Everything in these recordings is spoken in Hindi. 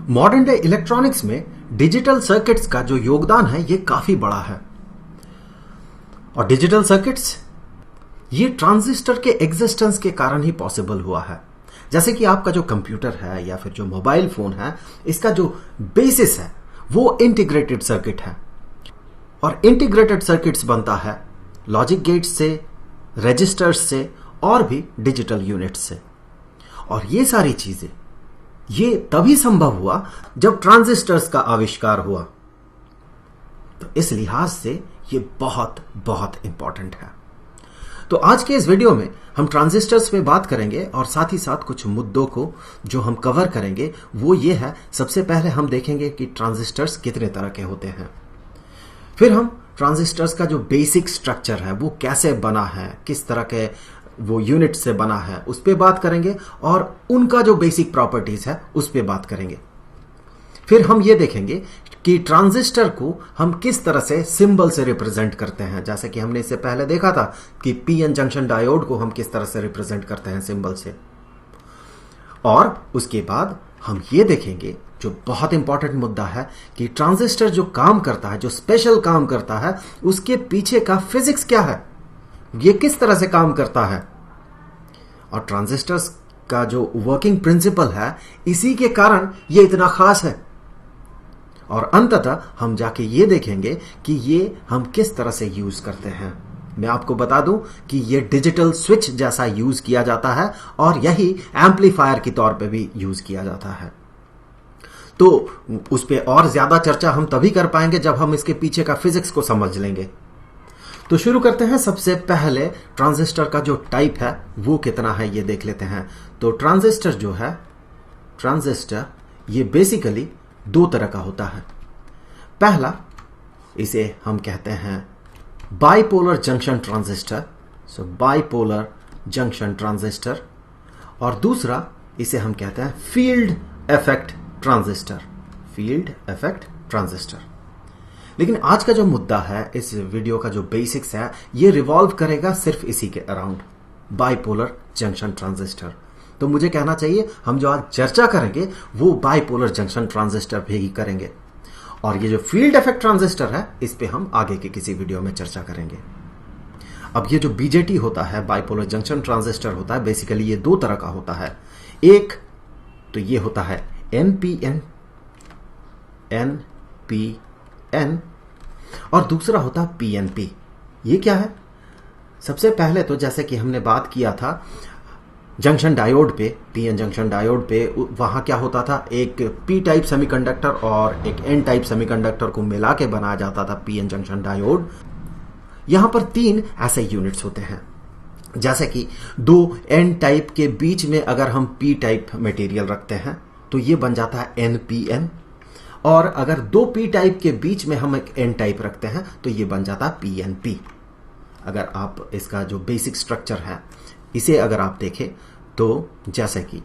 मॉडर्न डे इलेक्ट्रॉनिक्स में डिजिटल सर्किट्स का जो योगदान है ये काफी बड़ा है। और डिजिटल सर्किट्स ये ट्रांजिस्टर के एग्जिस्टेंस के कारण ही पॉसिबल हुआ है। जैसे कि आपका जो कंप्यूटर है या फिर जो मोबाइल फोन है, इसका जो बेसिस है वो इंटीग्रेटेड सर्किट है। और इंटीग्रेटेड सर्किट्स बनता है लॉजिक गेट्स से, रजिस्टर्स से और भी डिजिटल यूनिट्स से। और ये सारी चीजें ये तभी संभव हुआ जब ट्रांजिस्टर्स का आविष्कार हुआ। तो इस लिहाज से ये बहुत बहुत इंपॉर्टेंट है। तो आज के इस वीडियो में हम ट्रांजिस्टर्स पे बात करेंगे और साथ ही साथ कुछ मुद्दों को जो हम कवर करेंगे वो ये है, सबसे पहले हम देखेंगे कि ट्रांजिस्टर्स कितने तरह के होते हैं। फिर हम ट्रांजिस्टर्स का जो बेसिक स्ट्रक्चर है वो कैसे बना है, किस तरह के वो यूनिट से बना है, उस पे बात करेंगे और उनका जो बेसिक प्रॉपर्टीज है उस पे बात करेंगे। फिर हम ये देखेंगे कि ट्रांजिस्टर को हम किस तरह से सिंबल से रिप्रेजेंट करते हैं। जैसे कि हमने इससे पहले देखा था कि पीएन जंक्शन डायोड को हम किस तरह से रिप्रेजेंट करते हैं सिंबल से। और उसके बाद हम ये देखेंगे जो बहुत इंपॉर्टेंट मुद्दा है कि ट्रांजिस्टर जो काम करता है, जो स्पेशल काम करता है, उसके पीछे का फिजिक्स क्या है, ये किस तरह से काम करता है। और ट्रांजिस्टर्स का जो वर्किंग प्रिंसिपल है, इसी के कारण ये इतना खास है। और अंततः हम जाके ये देखेंगे कि ये हम किस तरह से यूज करते हैं। मैं आपको बता दूं कि ये डिजिटल स्विच जैसा यूज किया जाता है और यही एम्पलीफायर के तौर पे भी यूज किया जाता है। तो उस पे और ज्यादा चर्चा हम तभी कर पाएंगे जब हम इसके पीछे का फिजिक्स को समझ लेंगे। तो शुरू करते हैं। सबसे पहले ट्रांजिस्टर का जो टाइप है वो कितना है ये देख लेते हैं। तो ट्रांजिस्टर जो है, ट्रांजिस्टर ये बेसिकली दो तरह का होता है। पहला, इसे हम कहते हैं बाइपोलर जंक्शन ट्रांजिस्टर, सो बाइपोलर जंक्शन ट्रांजिस्टर। और दूसरा, इसे हम कहते हैं field effect transistor, field effect transistor. लेकिन आज का जो मुद्दा है, इस वीडियो का जो बेसिक्स है, ये रिवॉल्व करेगा सिर्फ इसी के अराउंड, बाइपोलर जंक्शन ट्रांजिस्टर। तो मुझे कहना चाहिए हम जो आज चर्चा करेंगे वो बाइपोलर जंक्शन ट्रांजिस्टर पे ही करेंगे। और ये जो फील्ड इफेक्ट ट्रांजिस्टर है, इस पे हम आगे के किसी वीडियो में चर्चा करेंगे। अब ये जो बीजेटी होता है, बाइपोलर जंक्शन ट्रांजिस्टर होता है, बेसिकली ये दो तरह का होता है। एक तो ये होता है एनपीएन, एनपीएन, और दूसरा होता है पीएनपी। ये क्या है? सबसे पहले तो जैसे कि हमने बात किया था जंक्शन डायोड पे, पीएन जंक्शन डायोड पे, वहां क्या होता था, एक पी टाइप सेमीकंडक्टर और एक एन टाइप सेमीकंडक्टर को मिला के बनाया जाता था पीएन जंक्शन डायोड। यहां पर तीन ऐसे यूनिट्स होते हैं। जैसे कि दो एन टाइप के बीच में अगर हम पी टाइप मटेरियल रखते हैं तो ये बन जाता है एनपीएन, और अगर दो पी टाइप के बीच में हम एक एन टाइप रखते हैं तो ये बन जाता है पीएनपी। अगर आप इसका जो बेसिक स्ट्रक्चर है इसे अगर आप देखें तो जैसे कि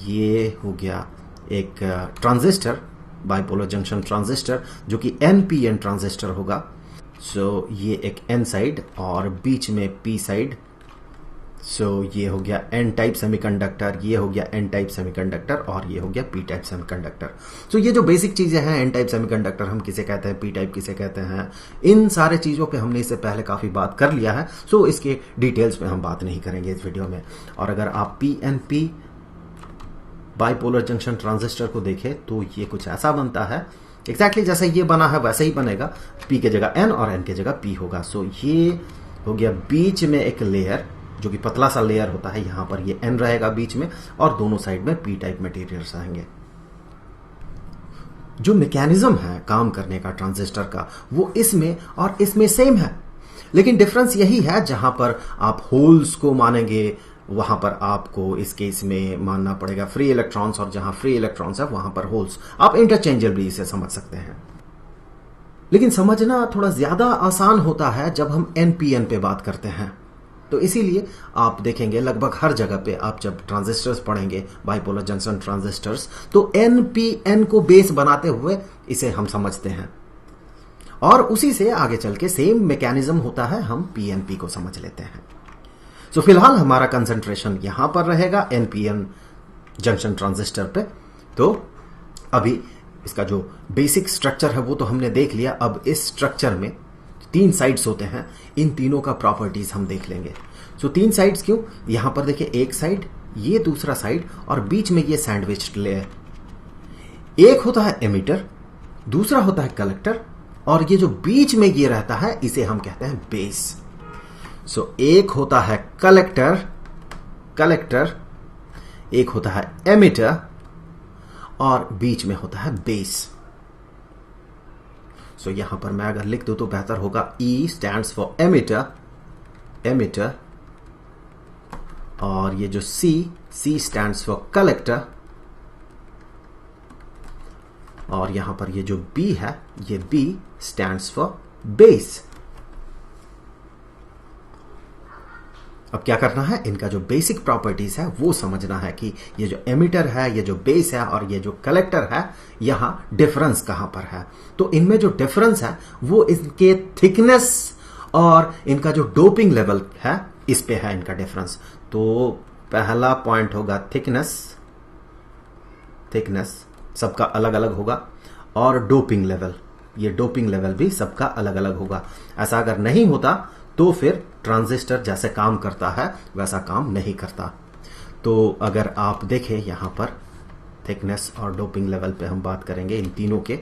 ये हो गया एक ट्रांजिस्टर, बाइपोलर जंक्शन ट्रांजिस्टर, जो कि एनपीएन ट्रांजिस्टर होगा। सो ये एक एन साइड और बीच में पी साइड। सो ये हो गया एन टाइप सेमीकंडक्टर, ये हो गया एन टाइप सेमीकंडक्टर, और ये हो गया पी टाइप सेमीकंडक्टर। सो ये जो बेसिक चीजें हैं, एन टाइप सेमीकंडक्टर हम किसे कहते हैं, पी टाइप किसे कहते हैं, इन सारे चीजों पे हमने इससे पहले काफी बात कर लिया है। सो इसके डिटेल्स में हम बात नहीं करेंगे इस वीडियो में। और अगर आप पीएनपी बाइपोलर जंक्शन ट्रांजिस्टर को देखें तो ये कुछ ऐसा बनता है, एग्जैक्टली जैसे ये बना है वैसे ही बनेगा। पी के जगह एन और एन के जगह पी होगा। सो ये हो गया बीच में एक लेयर जो कि पतला सा लेयर होता है, यहां पर ये एन रहेगा बीच में, और दोनों साइड में पी टाइप मटेरियल्स आएंगे। जो मैकेनिज्म है काम करने का ट्रांजिस्टर का, वो इसमें और इसमें सेम है। लेकिन डिफरेंस यही है, जहां पर आप होल्स को मानेंगे वहां पर आपको इस केस में मानना पड़ेगा फ्री इलेक्ट्रॉन्स, और जहां फ्री इलेक्ट्रॉन्स है वहां पर होल्स। आप इंटरचेंजेबली इसे समझ सकते हैं। लेकिन समझना थोड़ा ज्यादा आसान होता है जब हम एनपीएन पे बात करते हैं। तो इसीलिए आप देखेंगे लगभग हर जगह पे आप जब ट्रांजिस्टर्स पढ़ेंगे, बाइपोलर जंक्शन ट्रांजिस्टर्स, तो एनपीएन को बेस बनाते हुए इसे हम समझते हैं। और उसी से आगे चल के सेम मैकेनिज्म होता है, हम पीएनपी को समझ लेते हैं। सो फिलहाल हमारा कंसंट्रेशन यहां पर रहेगा एनपीएन जंक्शन ट्रांजिस्टर पे। तो अभी इसका जो बेसिक स्ट्रक्चर है वो तो हमने देख लिया। अब इस स्ट्रक्चर में 3 साइड्स होते हैं, इन तीनों का प्रॉपर्टीज हम देख लेंगे। सो 3 साइड्स क्यों? यहां पर देखिए, एक साइड, ये दूसरा साइड, और बीच में ये सैंडविच लेयर। एक होता है एमिटर, दूसरा होता है कलेक्टर, और ये जो बीच में ये रहता है इसे हम कहते हैं बेस। सो एक होता है कलेक्टर, एक होता है एमिटर, और बीच में होता है बेस। सो यहां पर मैं अगर लिख दूं तो बेहतर होगा। E स्टैंड्स फॉर एमिटर, और ये जो C स्टैंड्स फॉर कलेक्टर, और यहां पर ये जो B है, ये B स्टैंड्स फॉर बेस। अब क्या करना है, इनका जो बेसिक प्रॉपर्टीज है वो समझना है कि ये जो एमिटर है, ये जो बेस है, और ये जो कलेक्टर है, यहां डिफरेंस कहां पर है। तो इनमें जो डिफरेंस है वो इनके थिकनेस और इनका जो डोपिंग लेवल है, इस पे है इनका डिफरेंस। तो पहला पॉइंट होगा थिकनेस सबका अलग अलग होगा, और डोपिंग लेवल, ये डोपिंग लेवल भी सबका अलग अलग होगा। ऐसा अगर नहीं होता तो फिर ट्रांजिस्टर जैसे काम करता है वैसा काम नहीं करता। तो अगर आप देखें यहां पर थिकनेस और डोपिंग लेवल पे हम बात करेंगे इन तीनों के।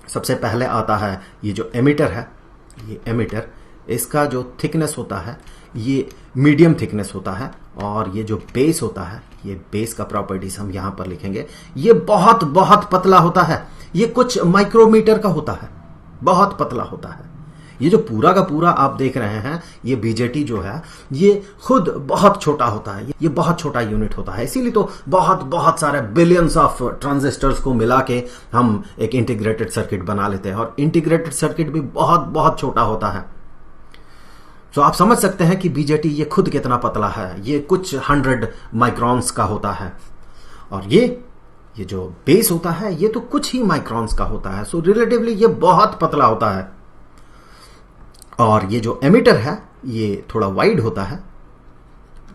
सबसे पहले आता है ये जो एमिटर है, ये एमिटर, इसका जो थिकनेस होता है ये मीडियम थिकनेस होता है, और ये जो बेस होता है, ये बेस का प्रॉपर्टीज हम यहां पर लिखेंगे, ये बहुत बहुत पतला होता है। ये कुछ माइक्रोमीटर का होता है, बहुत पतला होता है। ये जो पूरा का पूरा आप देख रहे हैं, ये बीजेटी जो है, ये खुद बहुत छोटा होता है, ये बहुत छोटा यूनिट होता है। इसीलिए तो बहुत बहुत सारे बिलियंस ऑफ ट्रांजिस्टर्स को मिला के हम एक इंटीग्रेटेड सर्किट बना लेते हैं, और इंटीग्रेटेड सर्किट भी बहुत बहुत छोटा होता है। तो आप समझ सकते हैं कि बीजेटी ये खुद कितना पतला है, ये कुछ 100 माइक्रॉन्स का होता है, और ये जो बेस होता है ये तो कुछ ही माइक्रॉन्स का होता है। सो रिलेटिवली ये बहुत पतला होता है। और ये जो एमिटर है ये थोड़ा वाइड होता है,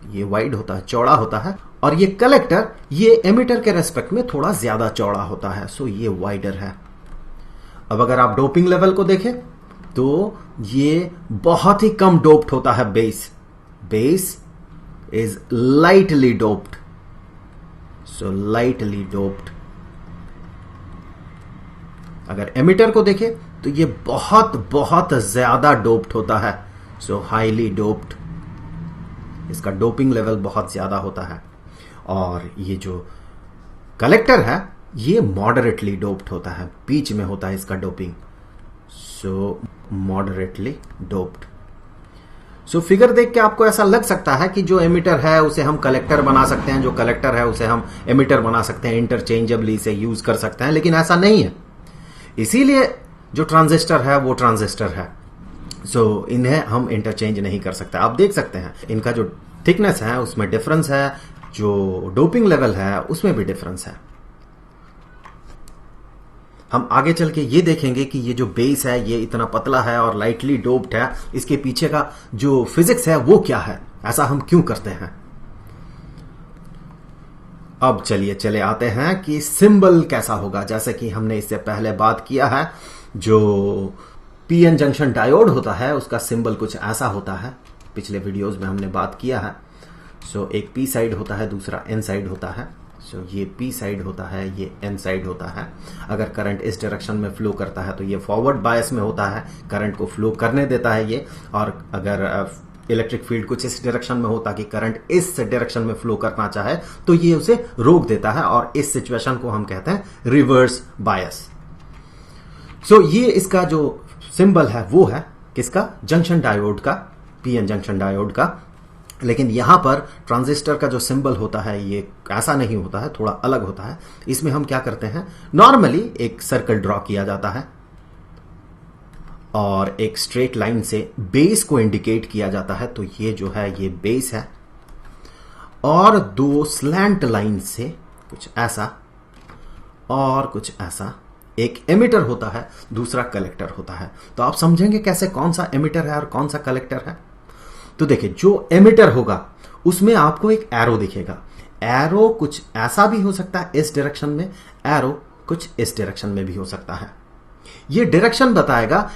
ये वाइड होता है, चौड़ा होता है, और ये कलेक्टर ये एमिटर के रेस्पेक्ट में थोड़ा ज्यादा चौड़ा होता है। सो ये वाइडर है। अब अगर आप डोपिंग लेवल को देखें तो ये बहुत ही कम डोप्ड होता है। Base is lightly doped, so lightly doped. अगर एमिटर को देखें तो ये बहुत बहुत ज्यादा डोप्ड होता है, सो हाईली डोप्ड। इसका डोपिंग लेवल बहुत ज्यादा होता है। और ये जो कलेक्टर है ये मॉडरेटली डोप्ड होता है, बीच में होता है इसका डोपिंग, सो मॉडरेटली डोप्ड। सो फिगर देख के आपको ऐसा लग सकता है कि जो एमिटर है उसे हम कलेक्टर बना सकते हैं, जो कलेक्टर है उसे हम एमिटर बना सकते हैं, इंटरचेंजेबली इसे यूज कर सकते हैं, लेकिन ऐसा नहीं है। इसीलिए जो ट्रांजिस्टर है वो ट्रांजिस्टर है, सो इन्हें हम इंटरचेंज नहीं कर सकते। आप देख सकते हैं इनका जो थिकनेस है उसमें डिफरेंस है, जो डोपिंग लेवल है उसमें भी डिफरेंस है। हम आगे चल के ये देखेंगे कि ये जो बेस है ये इतना पतला है और लाइटली डोप्ड है, इसके पीछे का जो फिजिक्स है वो क्या है, ऐसा हम क्यों करते हैं। अब चलिए चले आते हैं कि सिंबल कैसा होगा। जैसे कि हमने इससे पहले बात किया है, जो पीएन जंक्शन डायोड होता है उसका सिंबल कुछ ऐसा होता है, पिछले वीडियोस में हमने बात किया है। सो एक पी साइड होता है, दूसरा एन साइड होता है। सो ये पी साइड होता है, ये एन साइड होता है। अगर करंट इस डायरेक्शन में फ्लो करता है तो ये फॉरवर्ड बायस में होता है, करंट को फ्लो करने देता है ये। और अगर इलेक्ट्रिक फील्ड कुछ इस डायरेक्शन में होता कि करंट इस डायरेक्शन में फ्लो करना चाहे तो ये उसे रोक देता है, और इस सिचुएशन को हम कहते हैं रिवर्स बायस। सो ये इसका जो सिंबल है वो है किसका, जंक्शन डायोड का, पीएन जंक्शन डायोड का। लेकिन यहां पर ट्रांजिस्टर का जो सिंबल होता है ये ऐसा नहीं होता है, थोड़ा अलग होता है। इसमें हम क्या करते हैं, नॉर्मली एक सर्कल ड्रॉ किया जाता है और एक स्ट्रेट लाइन से बेस को इंडिकेट किया जाता है। तो ये जो है ये बेस है, और दो स्लैंट लाइन से कुछ ऐसा और कुछ ऐसा एक एमिटर होता है, दूसरा कलेक्टर होता है। तो आप समझेंगे कैसे कौन सा एमिटर है और कौन सा कलेक्टर है। तो देखिए, जो एमिटर होगा उसमें आपको एक एरो दिखेगा। एरो कुछ ऐसा भी हो सकता है इस डायरेक्शन में, एरो कुछ इस डायरेक्शन में भी हो सकता है। ये डायरेक्शन बताएगा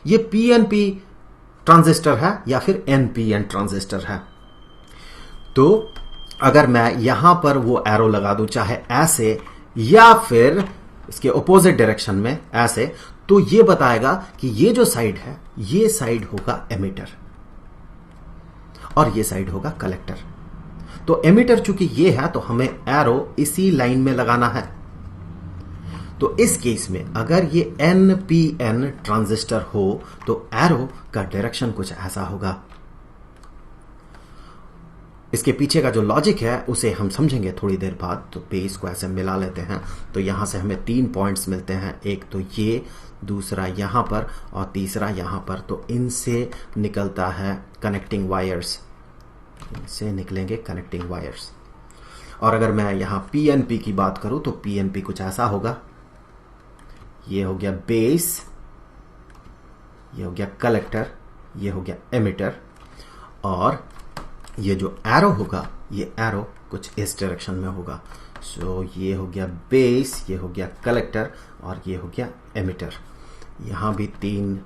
ये पीएनपी ट्रांजिस्टर है या फिर एनपीएन ट्रांजिस्टर है। तो अगर मैं यहां पर वो एरो लगा दूं, चाहे ऐसे या फिर इसके ऑपोजिट डायरेक्शन में ऐसे, तो ये बताएगा कि ये जो साइड है ये साइड होगा एमिटर और ये साइड होगा कलेक्टर। तो एमिटर चूंकि ये है तो हमें एरो इसी लाइन में लगाना है। तो इस केस में अगर ये एनपीएन ट्रांजिस्टर हो तो एरो का डायरेक्शन कुछ ऐसा होगा। इसके पीछे का जो लॉजिक है उसे हम समझेंगे थोड़ी देर बाद। तो बेस को ऐसे मिला लेते हैं तो यहां से हमें 3 पॉइंट्स मिलते हैं, एक तो ये, दूसरा यहां पर और तीसरा यहां पर। तो इनसे निकलता है कनेक्टिंग वायर्स, इनसे निकलेंगे कनेक्टिंग वायर्स। और अगर मैं यहां पीएनपी की बात करूं तो पीएनपी कुछ ऐसा होगा, ये हो गया बेस, ये हो गया कलेक्टर, ये हो गया एमिटर, और ये जो एरो होगा ये एरो कुछ इस डायरेक्शन में होगा। सो ये हो गया बेस, ये हो गया कलेक्टर और ये हो गया एमिटर। यहां भी 3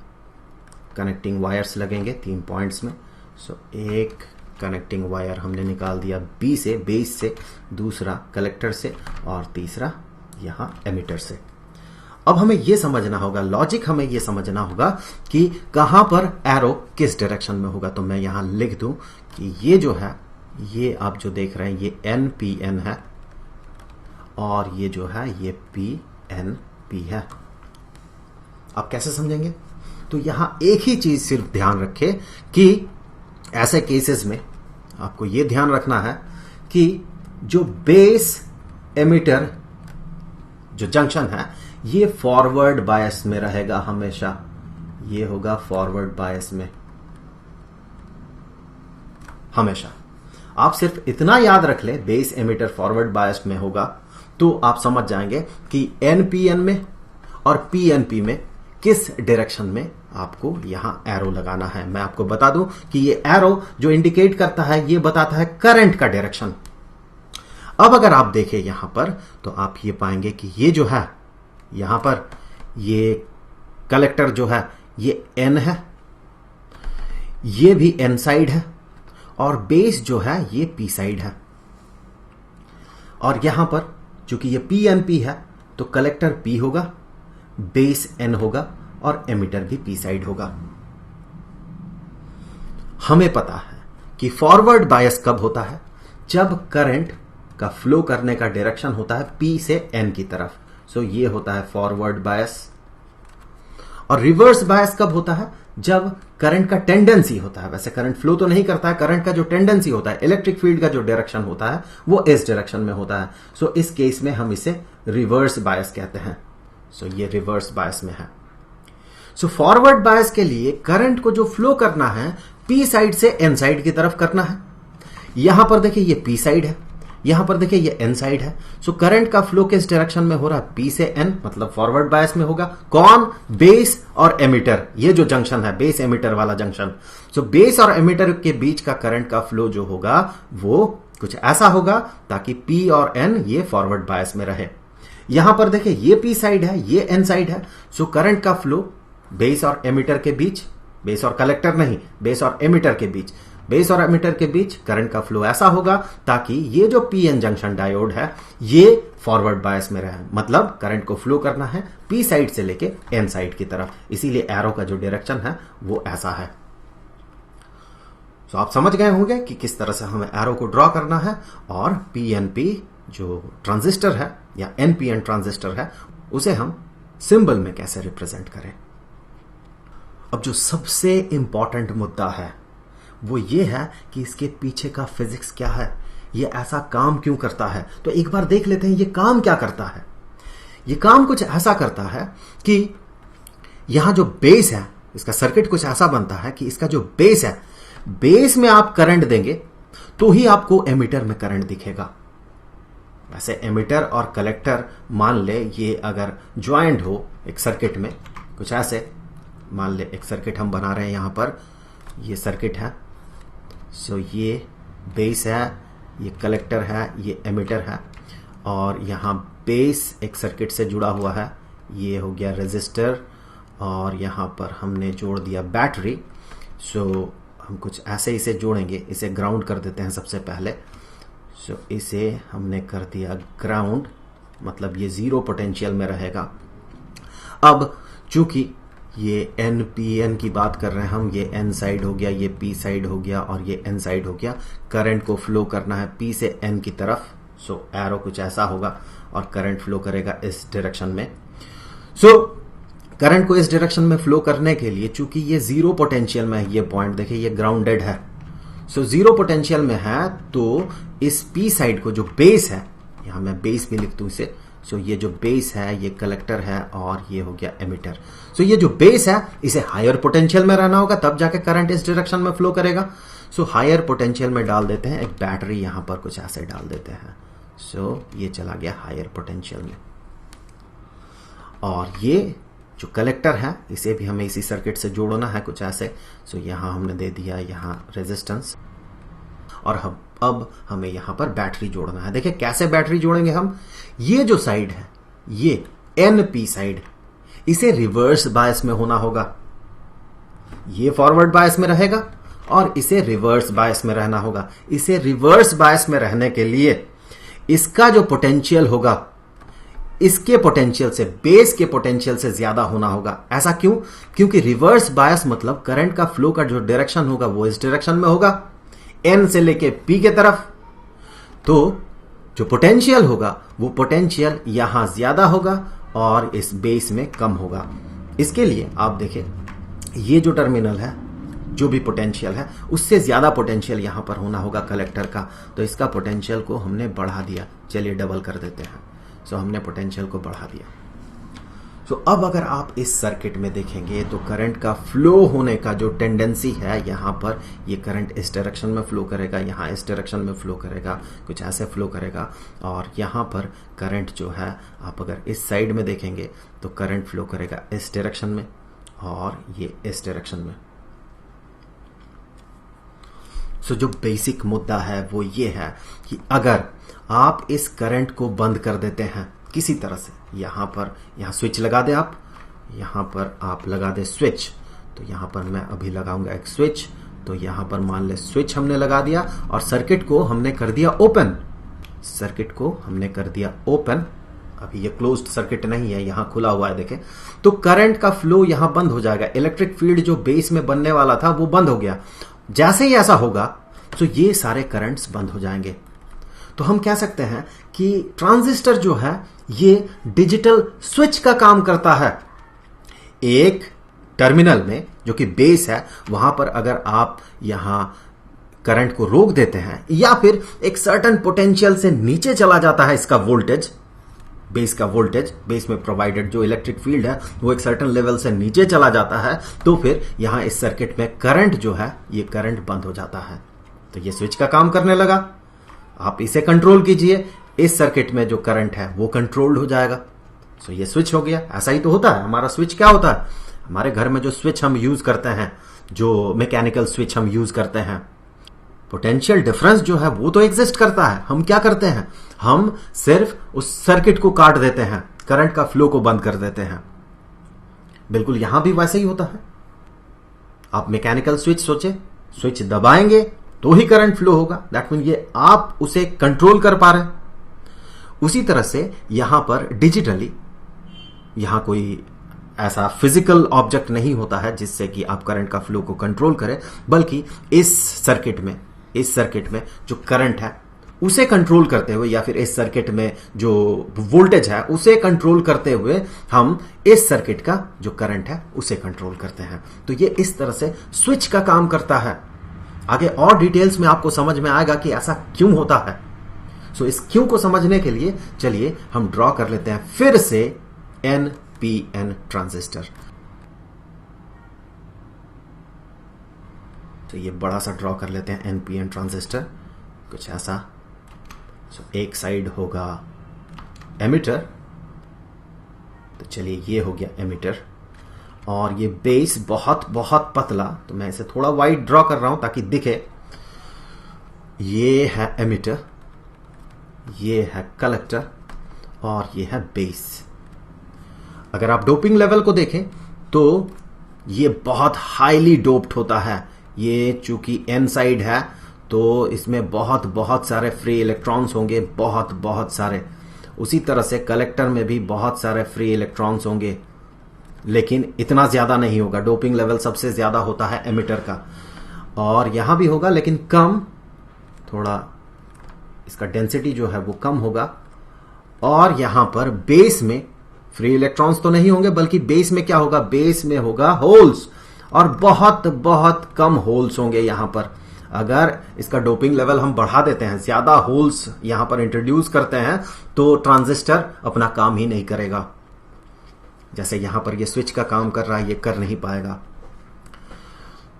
कनेक्टिंग वायर्स लगेंगे 3 पॉइंट्स में। सो एक कनेक्टिंग वायर हमने निकाल दिया बी से, बेस से, दूसरा कलेक्टर से और तीसरा यहां एमिटर से। अब हमें यह समझना होगा, लॉजिक हमें यह समझना होगा कि कहां पर एरो किस डायरेक्शन में होगा। तो मैं यहां लिख दूं कि ये जो है, ये आप जो देख रहे हैं ये एनपीएन है और ये जो है ये पीएनपी है। आप कैसे समझेंगे? तो यहां एक ही चीज सिर्फ ध्यान रखें कि ऐसे केसेस में आपको यह ध्यान रखना है कि जो बेस एमिटर जो जंक्शन है ये फॉरवर्ड बायस में रहेगा हमेशा। ये होगा फॉरवर्ड बायस में हमेशा। आप सिर्फ इतना याद रख ले, बेस एमिटर फॉरवर्ड बायस में होगा, तो आप समझ जाएंगे कि एनपीएन में और पीएनपी में किस डायरेक्शन में आपको यहां एरो लगाना है। मैं आपको बता दूं कि ये एरो जो इंडिकेट करता है ये बताता है करंट का डायरेक्शन। अब अगर आप देखें यहां पर तो आप ये पाएंगे कि ये जो है यहां पर ये कलेक्टर जो है ये एन है, ये भी एन साइड है और बेस जो है ये पी साइड है। और यहां पर चूंकि ये पीएनपी है तो कलेक्टर पी होगा, बेस एन होगा और एमिटर भी पी साइड होगा। हमें पता है कि फॉरवर्ड बायस कब होता है, जब करंट का फ्लो करने का डायरेक्शन होता है पी से एन की तरफ। सो ये होता है फॉरवर्ड बायस। और रिवर्स बायस कब होता है, जब करंट का टेंडेंसी होता है, वैसे करंट फ्लो तो नहीं करता है, करंट का जो टेंडेंसी होता है, इलेक्ट्रिक फील्ड का जो डायरेक्शन होता है वो इस डायरेक्शन में होता है। सो इस केस में हम इसे रिवर्स बायस कहते हैं। सो ये रिवर्स बायस में है। सो फॉरवर्ड बायस के लिए करंट को जो फ्लो करना है पी साइड से एन साइड की तरफ करना है। यहां पर देखिए ये पी साइड है, यहां पर देखिए ये एन साइड है। सो करंट का फ्लो किस डायरेक्शन में हो रहा है, पी से एन, मतलब फॉरवर्ड बायस में होगा। कौन? बेस और एमिटर, ये जो जंक्शन है बेस एमिटर वाला जंक्शन। सो बेस और एमिटर के बीच का करंट का फ्लो जो होगा वो कुछ ऐसा होगा ताकि पी और एन ये फॉरवर्ड बायस में रहे। यहां पर देखिए ये पी साइड है, ये एन साइड है। सो करंट का फ्लो बेस और एमिटर के बीच, बेस और कलेक्टर नहीं, बेस और एमिटर के बीच, बेस और एमिटर के बीच करंट का फ्लो ऐसा होगा ताकि ये जो पीएन जंक्शन डायोड है ये फॉरवर्ड बायस में रहे। मतलब करंट को फ्लो करना है पी साइड से लेके एन साइड की तरफ, इसीलिए एरो का जो डायरेक्शन है वो ऐसा है। तो आप समझ गए होंगे कि किस तरह से हमें एरो को ड्रॉ करना है और पीएनपी जो ट्रांजिस्टर है या एनपीएन ट्रांजिस्टर है उसे हम सिंबल में कैसे रिप्रेजेंट करें। अब जो सबसे इंपॉर्टेंट मुद्दा है वो ये है कि इसके पीछे का फिजिक्स क्या है, ये ऐसा काम क्यों करता है। तो एक बार देख लेते हैं ये काम क्या करता है। ये काम कुछ ऐसा करता है कि यहां जो बेस है इसका सर्किट कुछ ऐसा बनता है कि इसका जो बेस है, बेस में आप करंट देंगे तो ही आपको एमिटर में करंट दिखेगा। वैसे एमिटर और कलेक्टर मान ले ये अगर ज्वाइंट हो एक सर्किट में, कुछ ऐसे मान ले एक सर्किट हम बना रहे हैं, यहां पर ये सर्किट है। सो ये बेस है, ये कलेक्टर है, ये एमिटर है, और यहाँ बेस एक सर्किट से जुड़ा हुआ है, ये हो गया रेजिस्टर, और यहाँ पर हमने जोड़ दिया बैटरी। सो हम कुछ ऐसे इसे जोड़ेंगे, इसे ग्राउंड कर देते हैं सबसे पहले। सो इसे हमने कर दिया ग्राउंड, मतलब ये 0 पोटेंशियल में रहेगा। अब चूंकि ये एन पी एन की बात कर रहे हैं हम, ये एन साइड हो गया, ये पी साइड हो गया, और ये एन साइड हो गया। करंट को फ्लो करना है पी से एन की तरफ, सो एरो कुछ ऐसा होगा और करंट फ्लो करेगा इस डायरेक्शन में। सो करंट को इस डायरेक्शन में फ्लो करने के लिए चूंकि ये 0 पोटेंशियल में है, ये पॉइंट देखिए ये ग्राउंडेड है, सो 0 पोटेंशियल में है, तो इस पी साइड को जो बेस है, यहां मैं बेस भी लिख दूं इसे, सो ये जो बेस है ये कलेक्टर है और ये हो गया एमिटर। सो ये जो बेस है इसे हायर पोटेंशियल में रहना होगा, तब जाके करंट इस डायरेक्शन में फ्लो करेगा। सो हायर पोटेंशियल में डाल देते हैं एक बैटरी, यहां पर कुछ ऐसे डाल देते हैं। सो ये चला गया हायर पोटेंशियल में, और ये जो कलेक्टर है इसे भी हमें इसी सर्किट से जोड़ना है कुछ ऐसे। सो यहां हमने दे दिया यहां रेजिस्टेंस, और अब हमें यहां पर बैटरी जोड़ना है। देखिए कैसे बैटरी जोड़ेंगे हम, ये जो साइड है ये एन पी साइड, इसे रिवर्स बायस में होना होगा, ये फॉरवर्ड बायस में रहेगा और इसे रिवर्स बायस में रहना होगा। इसे रिवर्स बायस में रहने के लिए इसका जो पोटेंशियल होगा इसके पोटेंशियल से, बेस के पोटेंशियल से ज्यादा होना होगा। ऐसा क्यों? क्योंकि रिवर्स बायस मतलब करंट का फ्लो का जो डायरेक्शन होगा वो इस डायरेक्शन में होगा, एन से लेके पी के तरफ। तो जो पोटेंशियल होगा वो पोटेंशियल यहां ज्यादा होगा और इस बेस में कम होगा। इसके लिए आप देखें ये जो टर्मिनल है, जो भी पोटेंशियल है उससे ज्यादा पोटेंशियल यहां पर होना होगा कलेक्टर का, तो इसका पोटेंशियल को हमने बढ़ा दिया। चलिए डबल कर देते हैं। सो हमने पोटेंशियल को बढ़ा दिया। सो अब अगर आप इस सर्किट में देखेंगे तो करंट का फ्लो होने का जो टेंडेंसी है, यहां पर ये करंट इस डायरेक्शन में फ्लो करेगा, यहां इस डायरेक्शन में फ्लो करेगा, कुछ ऐसे फ्लो करेगा, और यहां पर करंट जो है आप अगर इस साइड में देखेंगे तो करंट फ्लो करेगा इस डायरेक्शन में और ये इस डायरेक्शन में। सो जो बेसिक मुद्दा है वो ये है कि अगर आप इस करंट को बंद कर देते हैं किसी तरह से, यहां स्विच लगा दे, आप यहां पर आप लगा दे स्विच, तो यहां पर मैं अभी लगाऊंगा एक स्विच, तो यहां पर मान ले स्विच हमने लगा दिया और सर्किट को हमने कर दिया ओपन। सर्किट को हमने कर दिया ओपन, अभी ये क्लोज्ड सर्किट नहीं है, यहां खुला हुआ है देखें, तो करंट का फ्लो यहां बंद हो जाएगा। इलेक्ट्रिक फील्ड जो बेस में बनने वाला था वो बंद हो गया। जैसे ही ऐसा होगा तो ये सारे करंट्स बंद हो जाएंगे। तो हम कह सकते हैं कि ट्रांजिस्टर जो है ये डिजिटल स्विच का काम करता है। एक टर्मिनल में जो कि बेस है वहां पर अगर आप यहां करंट को रोक देते हैं या फिर एक सर्टेन पोटेंशियल से नीचे चला जाता है इसका वोल्टेज, बेस का वोल्टेज, बेस में प्रोवाइडेड जो इलेक्ट्रिक फील्ड है वो एक सर्टेन लेवल से नीचे चला जाता है, तो फिर यहां इस सर्किट में करंट जो है ये करंट बंद हो जाता है। तो ये स्विच का काम करने लगा। आप इसे कंट्रोल कीजिए, इस सर्किट में जो करंट है वो कंट्रोल्ड हो जाएगा। सो ये स्विच हो गया। ऐसा ही तो होता है। हमारा स्विच क्या होता है, हमारे घर में जो स्विच हम यूज करते हैं, जो मैकेनिकल स्विच हम यूज करते हैं, पोटेंशियल डिफरेंस जो है वो तो एग्जिस्ट करता है। हम क्या करते हैं, हम सिर्फ उस सर्किट को काट देते हैं, करंट का फ्लो को बंद कर देते हैं। बिल्कुल यहां भी वैसे ही होता है। आप मैकेनिकल स्विच सोचे, स्विच दबाएंगे तो ही करंट फ्लो होगा, दैट मीन ये आप उसे कंट्रोल कर पा रहे हैं। उसी तरह से यहां पर डिजिटली, यहां कोई ऐसा फिजिकल ऑब्जेक्ट नहीं होता है जिससे कि आप करंट का फ्लो को कंट्रोल करें, बल्कि इस सर्किट में जो करंट है उसे कंट्रोल करते हुए, या फिर इस सर्किट में जो वोल्टेज है उसे कंट्रोल करते हुए हम इस सर्किट का जो करंट है उसे कंट्रोल करते हैं। तो ये इस तरह से स्विच का काम करता है। आगे और डिटेल्स में आपको समझ में आएगा कि ऐसा क्यों होता है। सो इस क्यों को समझने के लिए चलिए हम ड्रॉ कर लेते हैं फिर से NPN ट्रांजिस्टर। तो ये बड़ा सा ड्रॉ कर लेते हैं NPN ट्रांजिस्टर, कुछ ऐसा। सो एक साइड होगा एमिटर, तो चलिए ये हो गया एमिटर, और ये बेस बहुत बहुत पतला, तो मैं इसे थोड़ा वाइड ड्रॉ कर रहा हूं ताकि दिखे। ये है एमिटर ये है कलेक्टर और ये है बेस। अगर आप डोपिंग लेवल को देखें तो ये बहुत हाईली डोप्ड होता है। ये चूंकि एन साइड है तो इसमें बहुत बहुत सारे फ्री इलेक्ट्रॉन्स होंगे, बहुत बहुत सारे। उसी तरह से कलेक्टर में भी बहुत सारे फ्री इलेक्ट्रॉन्स होंगे, लेकिन इतना ज्यादा नहीं होगा। डोपिंग लेवल सबसे ज्यादा होता है एमिटर का, और यहां भी होगा लेकिन कम, थोड़ा इसका डेंसिटी जो है वो कम होगा। और यहां पर बेस में फ्री इलेक्ट्रॉन्स तो नहीं होंगे, बल्कि बेस में क्या होगा, बेस में होगा होल्स, और बहुत बहुत कम होल्स होंगे यहां पर। अगर इसका डोपिंग लेवल हम बढ़ा देते हैं, ज्यादा होल्स यहां पर इंट्रोड्यूस करते हैं, तो ट्रांजिस्टर अपना काम ही नहीं करेगा। जैसे यहां पर ये स्विच का काम कर रहा है, ये कर नहीं पाएगा।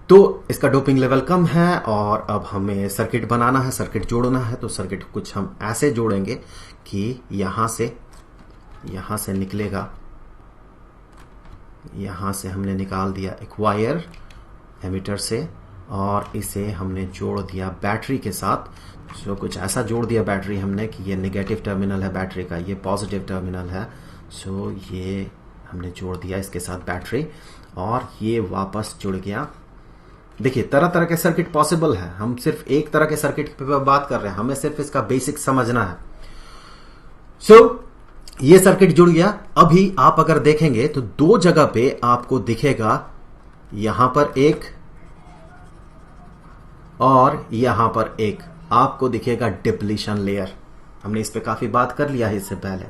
तो इसका डोपिंग लेवल कम है, और अब हमें सर्किट बनाना है, सर्किट जोड़ना है। तो सर्किट कुछ हम ऐसे जोड़ेंगे कि यहां से निकलेगा, यहां से हमने निकाल दिया एक वायर एमिटर से, और इसे हमने जोड़ दिया बैटरी के साथ। सो कुछ ऐसा जोड़ दिया बैटरी हमने कि ये नेगेटिव टर्मिनल है बैटरी का, ये पॉजिटिव टर्मिनल है। सो ये हमने जोड़ दिया इसके साथ बैटरी, और ये वापस जुड़ गया। देखिए, तरह तरह के सर्किट पॉसिबल है, हम सिर्फ एक तरह के सर्किट पे बात कर रहे हैं, हमें सिर्फ इसका बेसिक समझना है। सो ये सर्किट जुड़ गया। अभी आप अगर देखेंगे तो दो जगह पे आपको दिखेगा, यहां पर एक और यहां पर एक, आपको दिखेगा डिप्लीशन लेयर। हमने इस पे काफी बात कर लिया है इससे पहले।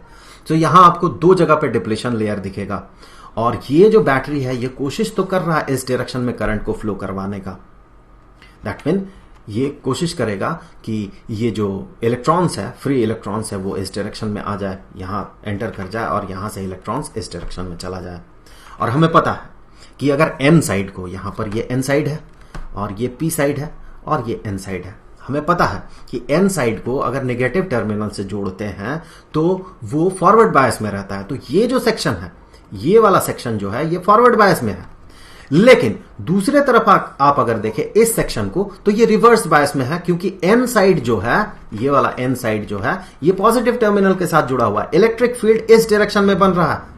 तो यहां आपको दो जगह पे डिप्लीशन लेयर दिखेगा, और ये जो बैटरी है ये कोशिश तो कर रहा है इस डायरेक्शन में करंट को फ्लो करवाने का। दैट मीन ये कोशिश करेगा कि ये जो इलेक्ट्रॉन्स है, फ्री इलेक्ट्रॉन्स है, वो इस डायरेक्शन में आ जाए, यहां एंटर कर जाए, और यहां से इलेक्ट्रॉन्स इस डायरेक्शन में चला जाए। और हमें पता है कि अगर एन साइड को, यहां पर ये एन साइड है और ये पी साइड है और ये एन साइड है, हमें पता है कि एन साइड को अगर नेगेटिव टर्मिनल से जोड़ते हैं तो वो फॉरवर्ड बायस में रहता है। तो ये जो सेक्शन है, ये वाला सेक्शन जो है, ये फॉरवर्ड बायस में है। लेकिन दूसरे तरफ आप अगर देखें इस सेक्शन को, तो ये रिवर्स बायस में है, क्योंकि एन साइड जो है, ये वाला एन साइड जो है, ये पॉजिटिव टर्मिनल के साथ जुड़ा हुआ है। इलेक्ट्रिक फील्ड इस डायरेक्शन में बन रहा है,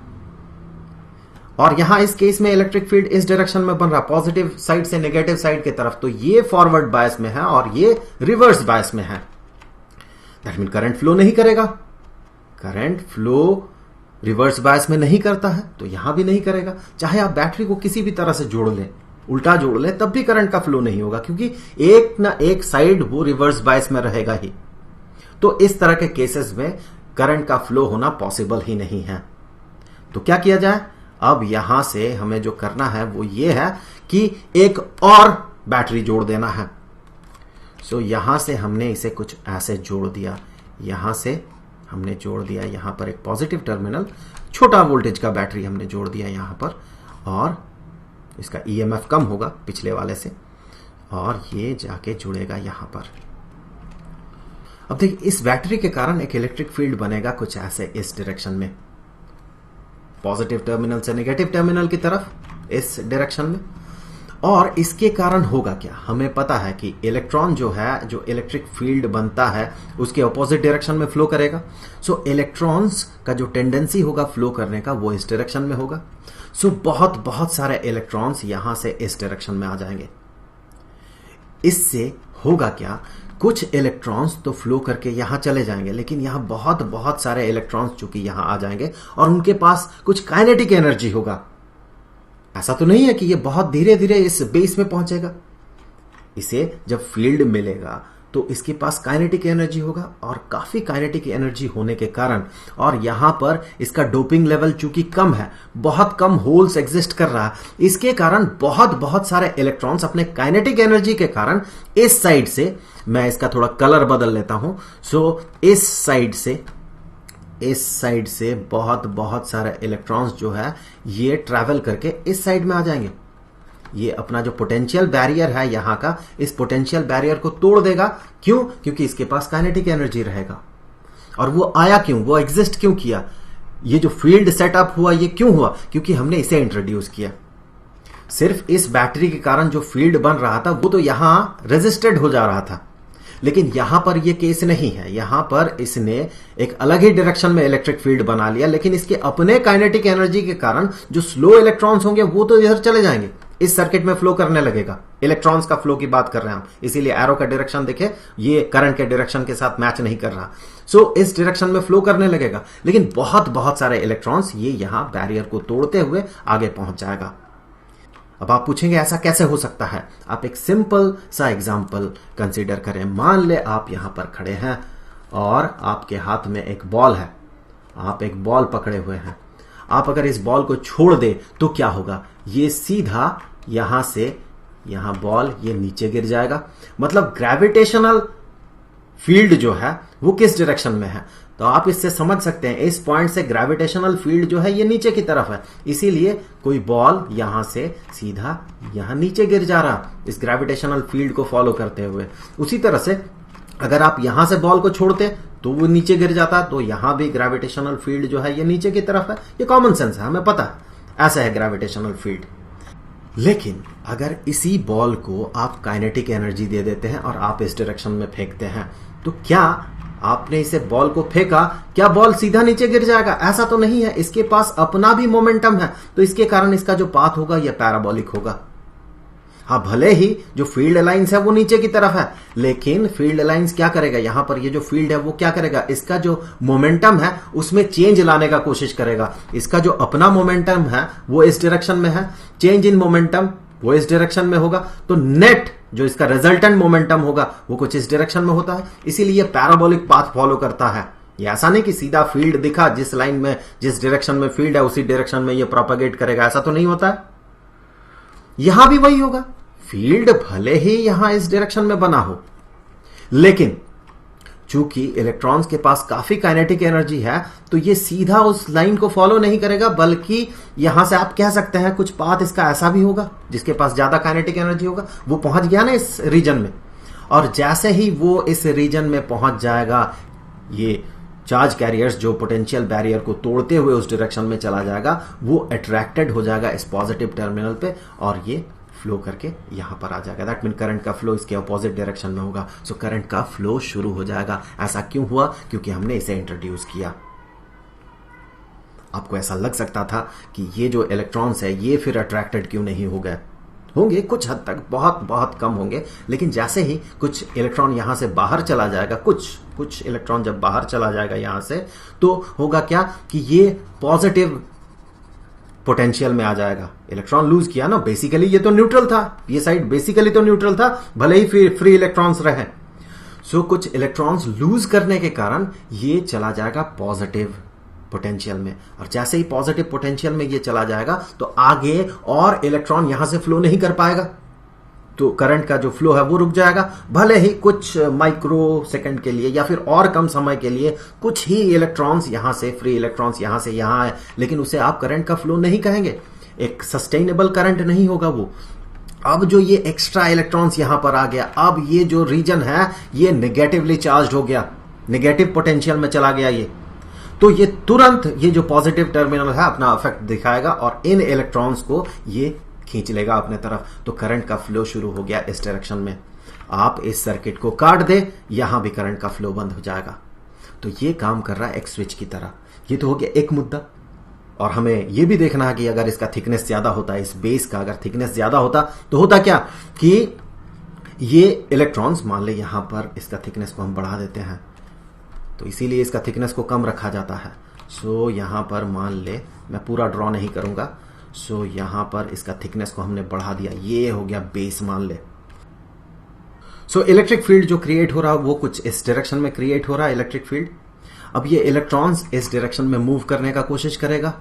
और यहां इस केस में इलेक्ट्रिक फील्ड इस डायरेक्शन में बन रहा है, पॉजिटिव साइड से नेगेटिव साइड की तरफ। तो ये फॉरवर्ड बायस में है और ये रिवर्स बायस में है। दैट मीन करंट फ्लो नहीं करेगा। करंट फ्लो रिवर्स बायस में नहीं करता है, तो यहां भी नहीं करेगा। चाहे आप बैटरी को किसी भी तरह से जोड़ लें, उल्टा जोड़ लें, तब भी करंट का फ्लो नहीं होगा, क्योंकि एक ना एक साइड वो रिवर्स बायस में रहेगा ही। तो इस तरह के केसेस में करंट का फ्लो होना पॉसिबल ही नहीं है। तो क्या किया जाए, अब यहां से हमें जो करना है वो ये है कि एक और बैटरी जोड़ देना है। सो यहां से हमने इसे कुछ ऐसे जोड़ दिया, यहां से हमने जोड़ दिया, यहां पर एक पॉजिटिव टर्मिनल, छोटा वोल्टेज का बैटरी हमने जोड़ दिया यहां पर, और इसका ईएमएफ कम होगा पिछले वाले से, और ये जाके जुड़ेगा यहां पर। अब देखिए, इस बैटरी के कारण एक इलेक्ट्रिक फील्ड बनेगा कुछ ऐसे इस डायरेक्शन में, पॉजिटिव टर्मिनल से नेगेटिव टर्मिनल की तरफ इस डायरेक्शन में। और इसके कारण होगा क्या, हमें पता है कि इलेक्ट्रॉन जो है, जो इलेक्ट्रिक फील्ड बनता है, उसके ऑपोजिट डायरेक्शन में फ्लो करेगा। सो इलेक्ट्रॉन्स का जो टेंडेंसी होगा फ्लो करने का, वो इस डायरेक्शन में होगा। सो बहुत बहुत सारे इलेक्ट्रॉन्स यहां से इस डायरेक्शन में आ जाएंगे। इससे होगा क्या, कुछ इलेक्ट्रॉन्स तो फ्लो करके यहां चले जाएंगे, लेकिन यहां बहुत बहुत सारे इलेक्ट्रॉन्स चूंकि यहां आ जाएंगे और उनके पास कुछ काइनेटिक एनर्जी होगा। ऐसा तो नहीं है कि ये बहुत धीरे धीरे इस बेस में पहुंचेगा। इसे जब फील्ड मिलेगा तो इसके पास काइनेटिक एनर्जी होगा, और काफी काइनेटिक एनर्जी होने के कारण, और यहां पर इसका डोपिंग लेवल चूंकि कम है, बहुत कम होल्स एग्जिस्ट कर रहा है, इसके कारण बहुत बहुत सारे इलेक्ट्रॉन्स अपने काइनेटिक एनर्जी के कारण इस साइड से, मैं इसका थोड़ा कलर बदल लेता हूं, सो इस साइड से बहुत बहुत सारे इलेक्ट्रॉन्स जो है ये ट्रैवल करके इस साइड में आ जाएंगे। ये अपना जो पोटेंशियल बैरियर है यहां का, इस पोटेंशियल बैरियर को तोड़ देगा। क्यों? क्योंकि इसके पास काइनेटिक एनर्जी रहेगा। और वो आया क्यों, वो एग्जिस्ट क्यों किया, ये जो फील्ड सेटअप हुआ ये क्यों हुआ, क्योंकि हमने इसे इंट्रोड्यूस किया। सिर्फ इस बैटरी के कारण जो फील्ड बन रहा था वो तो यहां रेजिस्टेड हो जा रहा था, लेकिन यहां पर यह केस नहीं है। यहां पर इसने एक अलग ही डायरेक्शन में इलेक्ट्रिक फील्ड बना लिया, लेकिन इसके अपने काइनेटिक एनर्जी के कारण जो स्लो इलेक्ट्रॉन्स होंगे वो तो इधर चले जाएंगे, इस सर्किट में फ्लो करने लगेगा। इलेक्ट्रॉन्स का फ्लो की बात कर रहे हैं हम, इसीलिए एरो का डायरेक्शन देखे, ये करंट के डायरेक्शन के साथ मैच नहीं कर रहा। सो इस डायरेक्शन में फ्लो करने लगेगा, लेकिन बहुत बहुत सारे इलेक्ट्रॉन्स ये यहां बैरियर को तोड़ते हुए आगे पहुंच जाएगा। अब आप पूछेंगे ऐसा कैसे हो सकता है? आप एक सिंपल सा एग्जांपल कंसीडर करें। मान ले आप यहां पर खड़े हैं और आपके हाथ में एक बॉल है, आप एक बॉल पकड़े हुए हैं। आप अगर इस बॉल को छोड़ दे तो क्या होगा? ये सीधा यहां से यहां बॉल ये नीचे गिर जाएगा। मतलब ग्रेविटेशनल फील्ड जो है वो किस डायरेक्शन में है? तो आप इससे समझ सकते हैं इस पॉइंट से ग्रेविटेशनल फील्ड जो है ये नीचे की तरफ है, इसीलिए कोई बॉल यहां से सीधा यहां नीचे गिर जा रहा इस ग्रेविटेशनल फील्ड को फॉलो करते हुए। उसी तरह से अगर आप यहां से बॉल को छोड़ते तो वो नीचे गिर जाता, तो यहां भी ग्रेविटेशनल फील्ड जो है ये नीचे की तरफ है। ये कॉमन सेंस है, हमें पता है ऐसा है ग्रेविटेशनल फील्ड। लेकिन अगर इसी बॉल को आप काइनेटिक एनर्जी दे देते हैं और आप इस डायरेक्शन में फेंकते हैं, तो क्या आपने इसे बॉल को फेंका, क्या बॉल सीधा नीचे गिर जाएगा? ऐसा तो नहीं है, इसके पास अपना भी मोमेंटम है, तो इसके कारण इसका जो पाथ होगा यह पैराबोलिक होगा। हाँ, भले ही जो फील्ड लाइंस है वो नीचे की तरफ है, लेकिन फील्ड लाइंस क्या करेगा? यहां पर ये जो फील्ड है वो क्या करेगा? इसका जो मोमेंटम है उसमें चेंज लाने का कोशिश करेगा। इसका जो अपना मोमेंटम है वो इस डायरेक्शन में है, चेंज इन मोमेंटम वो इस डायरेक्शन में होगा, तो नेट जो इसका रिजल्टेंट मोमेंटम होगा वो कुछ इस डायरेक्शन में होता है। इसीलिए पैराबोलिक पाथ फॉलो करता है। ये ऐसा नहीं कि सीधा फील्ड दिखा, जिस लाइन में जिस डायरेक्शन में फील्ड है उसी डायरेक्शन में ये प्रोपेगेट करेगा, ऐसा तो नहीं होता है। यहां भी वही होगा, फील्ड भले ही यहां इस डायरेक्शन में बना हो, लेकिन चूंकि इलेक्ट्रॉन्स के पास काफी काइनेटिक एनर्जी है तो ये सीधा उस लाइन को फॉलो नहीं करेगा, बल्कि यहां से आप कह सकते हैं कुछ पाथ इसका ऐसा भी होगा जिसके पास ज्यादा काइनेटिक एनर्जी होगा। वो पहुंच गया ना इस रीजन में, और जैसे ही वो इस रीजन में पहुंच जाएगा, ये चार्ज कैरियर्स जो पोटेंशियल बैरियर को तोड़ते हुए उस डायरेक्शन में चला जाएगा, वो अट्रैक्टेड हो जाएगा इस पॉजिटिव टर्मिनल पे और ये फ्लो करके यहां पर आ जाएगा। दैट मीन करंट का फ्लो इसके अपोजिट डायरेक्शन में होगा। सो करंट का फ्लो शुरू हो जाएगा। ऐसा क्यों हुआ? क्योंकि हमने इसे इंट्रोड्यूस किया। आपको ऐसा लग सकता था कि ये जो इलेक्ट्रॉन्स है ये फिर अट्रैक्टेड क्यों नहीं हो गए? होंगे कुछ हद तक, बहुत बहुत कम होंगे, लेकिन जैसे ही कुछ इलेक्ट्रॉन यहां से बाहर चला जाएगा, कुछ इलेक्ट्रॉन जब बाहर चला जाएगा यहां से, तो होगा क्या कि ये पॉजिटिव पोटेंशियल में आ जाएगा। इलेक्ट्रॉन लूज किया ना, बेसिकली ये तो न्यूट्रल था, ये साइड बेसिकली तो न्यूट्रल था, भले ही फ्री इलेक्ट्रॉन्स रहे। सो कुछ इलेक्ट्रॉन्स लूज करने के कारण ये चला जाएगा पॉजिटिव पोटेंशियल में, और जैसे ही पॉजिटिव पोटेंशियल में ये चला जाएगा तो आगे और इलेक्ट्रॉन यहां से फ्लो नहीं कर पाएगा, तो करंट का जो फ्लो है वो रुक जाएगा। भले ही कुछ माइक्रो सेकंड के लिए या फिर और कम समय के लिए कुछ ही इलेक्ट्रॉन्स यहां से, फ्री इलेक्ट्रॉन्स यहां से यहां आए, लेकिन उसे आप करंट का फ्लो नहीं कहेंगे, एक सस्टेनेबल करंट नहीं होगा वो। अब जो ये एक्स्ट्रा इलेक्ट्रॉन्स यहां पर आ गया, अब ये जो रीजन है ये नेगेटिवली चार्ज हो गया, नेगेटिव पोटेंशियल में चला गया ये, तो ये तुरंत ये जो पॉजिटिव टर्मिनल है अपना इफेक्ट दिखाएगा और इन इलेक्ट्रॉन्स को ये खींच लेगा अपने तरफ, तो करंट का फ्लो शुरू हो गया इस डायरेक्शन में। आप इस सर्किट को काट दे, यहां भी करंट का फ्लो बंद हो जाएगा। तो ये काम कर रहा है एक स्विच की तरह। ये तो हो गया एक मुद्दा, और हमें यह भी देखना है कि अगर इसका थिकनेस ज्यादा होता, इस बेस का अगर थिकनेस ज्यादा होता तो होता क्या कि ये इलेक्ट्रॉन्स, मान ले यहां पर इसका थिकनेस को हम बढ़ा देते हैं, तो इसीलिए इसका थिकनेस को कम रखा जाता है। सो यहां पर मान ले, मैं पूरा ड्रॉ नहीं करूंगा, सो यहां पर इसका थिकनेस को हमने बढ़ा दिया, ये हो गया बेस मान ले। सो इलेक्ट्रिक फील्ड जो क्रिएट हो रहा है वो कुछ इस डायरेक्शन में क्रिएट हो रहा है इलेक्ट्रिक फील्ड। अब ये इलेक्ट्रॉन्स इस डायरेक्शन में मूव करने का कोशिश करेगा,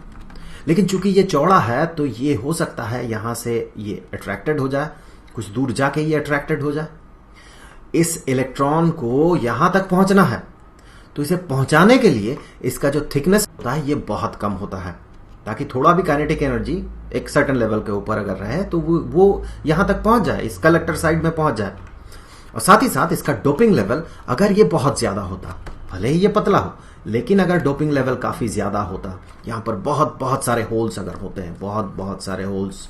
लेकिन चूंकि ये चौड़ा है तो ये हो सकता है यहां से ये अट्रैक्टेड हो जाए, कुछ दूर जाके ये अट्रैक्टेड हो जाए। इस इलेक्ट्रॉन को यहां तक पहुंचना है, तो इसे पहुंचाने के लिए इसका जो थिकनेस होता है ये बहुत कम होता है, ताकि थोड़ा भी काइनेटिक एनर्जी एक सर्टेन लेवल के ऊपर अगर रहे तो वो यहां तक पहुंच जाए, इस कलेक्टर साइड में पहुंच जाए। और साथ ही साथ इसका डोपिंग लेवल अगर ये बहुत ज्यादा होता, भले ही ये पतला हो, लेकिन अगर डोपिंग लेवल काफी ज्यादा होता, यहां पर बहुत बहुत सारे होल्स अगर होते हैं, बहुत बहुत सारे होल्स,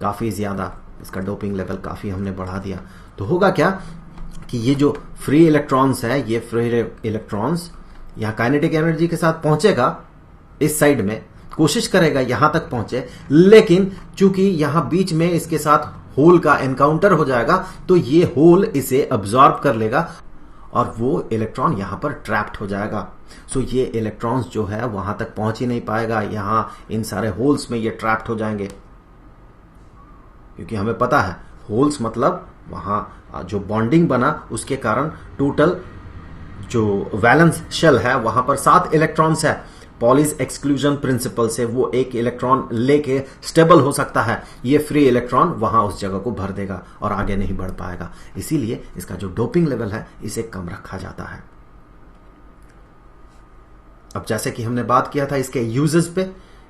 काफी ज्यादा, इसका डोपिंग लेवल काफी हमने बढ़ा दिया, तो होगा क्या कि ये जो फ्री इलेक्ट्रॉन्स है, ये फ्री इलेक्ट्रॉन्स यहां काइनेटिक एनर्जी के साथ पहुंचेगा, इस साइड में कोशिश करेगा यहां तक पहुंचे, लेकिन चूंकि यहां बीच में इसके साथ होल का एनकाउंटर हो जाएगा तो ये होल इसे अब्सॉर्ब कर लेगा और वो इलेक्ट्रॉन यहां पर ट्रैप्ड हो जाएगा। सो ये इलेक्ट्रॉन्स जो है वहां तक पहुंच ही नहीं पाएगा, यहां इन सारे होल्स में ये ट्रैप्ड हो जाएंगे, क्योंकि हमें पता है होल्स मतलब वहां जो बॉन्डिंग बना उसके कारण टोटल जो वैलेंस शेल है वहां पर 7 इलेक्ट्रॉन्स है। पॉलीज एक्सक्लूजन प्रिंसिपल से वो एक इलेक्ट्रॉन लेके स्टेबल हो सकता है, ये फ्री इलेक्ट्रॉन वहां उस जगह को भर देगा और आगे नहीं बढ़ पाएगा। इसीलिए इसका जो डोपिंग लेवल है इसे कम रखा जाता है। अब जैसे कि हमने बात किया था इसके यूजेस पे,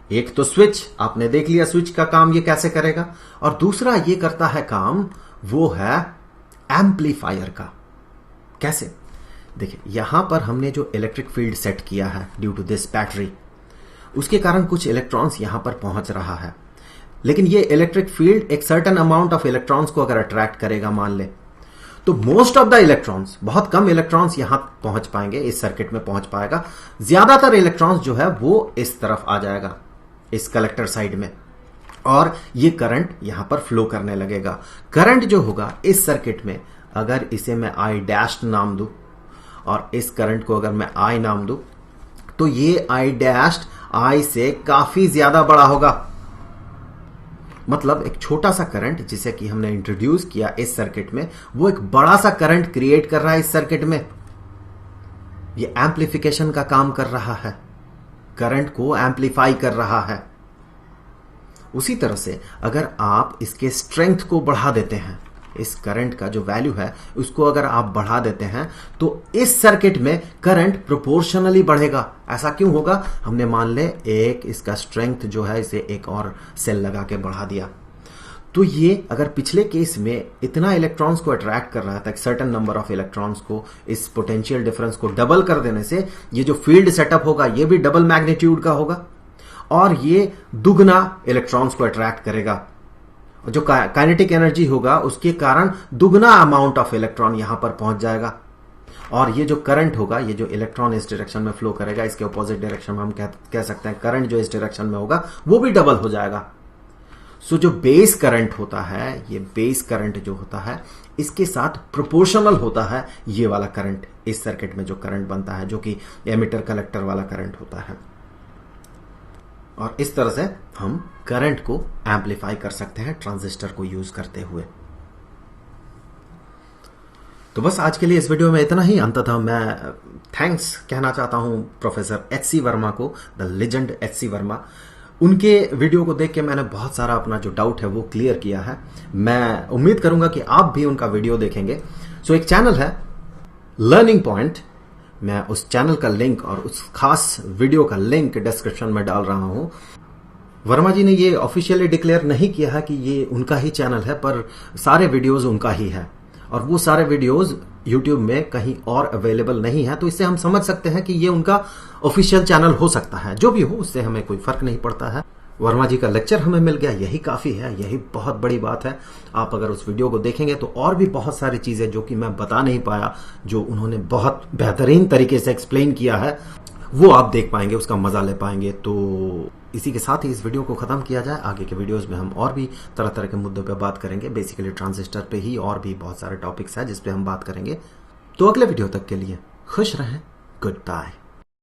एक तो स्विच, आपने देख लिया स्विच का काम ये कैसे करेगा, और दूसरा ये करता है काम वो है एम्पलीफायर का। कैसे? देखिए यहां पर हमने जो इलेक्ट्रिक फील्ड सेट किया है ड्यू टू दिस बैटरी, उसके कारण कुछ इलेक्ट्रॉन्स यहां पर पहुंच रहा है, लेकिन ये इलेक्ट्रिक फील्ड एक सर्टेन अमाउंट ऑफ इलेक्ट्रॉन्स को अगर अट्रैक्ट करेगा मान ले, तो मोस्ट ऑफ द इलेक्ट्रॉन्स, बहुत कम इलेक्ट्रॉन्स यहां पहुंच पाएंगे, इस सर्किट में पहुंच पाएगा। ज्यादातर इलेक्ट्रॉन्स जो है वो इस तरफ आ जाएगा, इस कलेक्टर साइड में, और ये करंट यहां पर फ्लो करने लगेगा। करंट जो होगा इस सर्किट में, अगर इसे मैं आई डैश नाम दूं और इस करंट को अगर मैं आई नाम दूं, तो ये आई डैश आई से काफी ज्यादा बड़ा होगा। मतलब एक छोटा सा करंट जिसे कि हमने इंट्रोड्यूस किया इस सर्किट में, वो एक बड़ा सा करंट क्रिएट कर रहा है इस सर्किट में। ये एम्प्लीफिकेशन का काम कर रहा है, करंट को एम्प्लीफाई कर रहा है। उसी तरह से अगर आप इसके स्ट्रेंथ को बढ़ा देते हैं, इस करंट का जो वैल्यू है उसको अगर आप बढ़ा देते हैं, तो इस सर्किट में करंट प्रोपोर्शनली बढ़ेगा। ऐसा क्यों होगा? हमने मान ले एक इसका स्ट्रेंथ जो है इसे एक और सेल लगा के बढ़ा दिया, तो ये अगर पिछले केस में इतना इलेक्ट्रॉन्स को अट्रैक्ट कर रहा था, एक सर्टेन नंबर ऑफ इलेक्ट्रॉन्स को, इस पोटेंशियल डिफरेंस को डबल कर देने से ये जो फील्ड सेटअप होगा ये भी डबल मैग्नीट्यूड का होगा और ये दुगना इलेक्ट्रॉन्स को अट्रैक्ट करेगा। जो काइनेटिक एनर्जी होगा उसके कारण दुगना अमाउंट ऑफ इलेक्ट्रॉन यहां पर पहुंच जाएगा, और ये जो करंट होगा, ये जो इलेक्ट्रॉन इस डायरेक्शन में फ्लो करेगा, इसके ऑपोजिट डायरेक्शन में हम कह सकते हैं करंट जो इस डायरेक्शन में होगा वो भी डबल हो जाएगा। सो जो बेस करंट होता है, ये बेस करंट जो होता है इसके साथ प्रोपोर्शनल होता है ये वाला करंट, इस सर्किट में जो करंट बनता है, जो कि एमिटर कलेक्टर वाला करंट होता है। और इस तरह से हम करंट को एम्पलीफाई कर सकते हैं ट्रांजिस्टर को यूज करते हुए। तो बस आज के लिए इस वीडियो में इतना ही। अंततः मैं थैंक्स कहना चाहता हूं प्रोफेसर एच.सी. वर्मा को, द लेजेंड एच.सी. वर्मा। उनके वीडियो को देख के मैंने बहुत सारा अपना जो डाउट है वो क्लियर किया है। मैं उम्मीद करूंगा कि आप भी उनका वीडियो देखेंगे। सो एक चैनल है लर्निंग पॉइंट, मैं उस चैनल का लिंक और उस खास वीडियो का लिंक डिस्क्रिप्शन में डाल रहा हूं। वर्मा जी ने ये ऑफिशियली डिक्लेयर नहीं किया है कि ये उनका ही चैनल है, पर सारे वीडियोस उनका ही है और वो सारे वीडियोस यूट्यूब में कहीं और अवेलेबल नहीं है, तो इससे हम समझ सकते हैं कि ये उनका ऑफिशियल चैनल हो सकता है। जो भी हो उससे हमें कोई फर्क नहीं पड़ता है। वर्मा जी का लेक्चर हमें मिल गया, यही काफी है, यही बहुत बड़ी बात है। आप अगर उस वीडियो को देखेंगे तो और भी बहुत सारी चीजें जो कि मैं बता नहीं पाया, जो उन्होंने बहुत बेहतरीन तरीके से एक्सप्लेन किया है, वो आप देख पाएंगे, उसका मजा ले पाएंगे। तो इसी के साथ ही इस वीडियो को खत्म किया जाए। आगे के वीडियोस में हम और भी तरह तरह के मुद्दों पे बात करेंगे, बेसिकली ट्रांजिस्टर पे ही, और भी बहुत सारे टॉपिक्स हैं जिस पे हम बात करेंगे। तो अगले वीडियो तक के लिए खुश रहें, गुड बाय।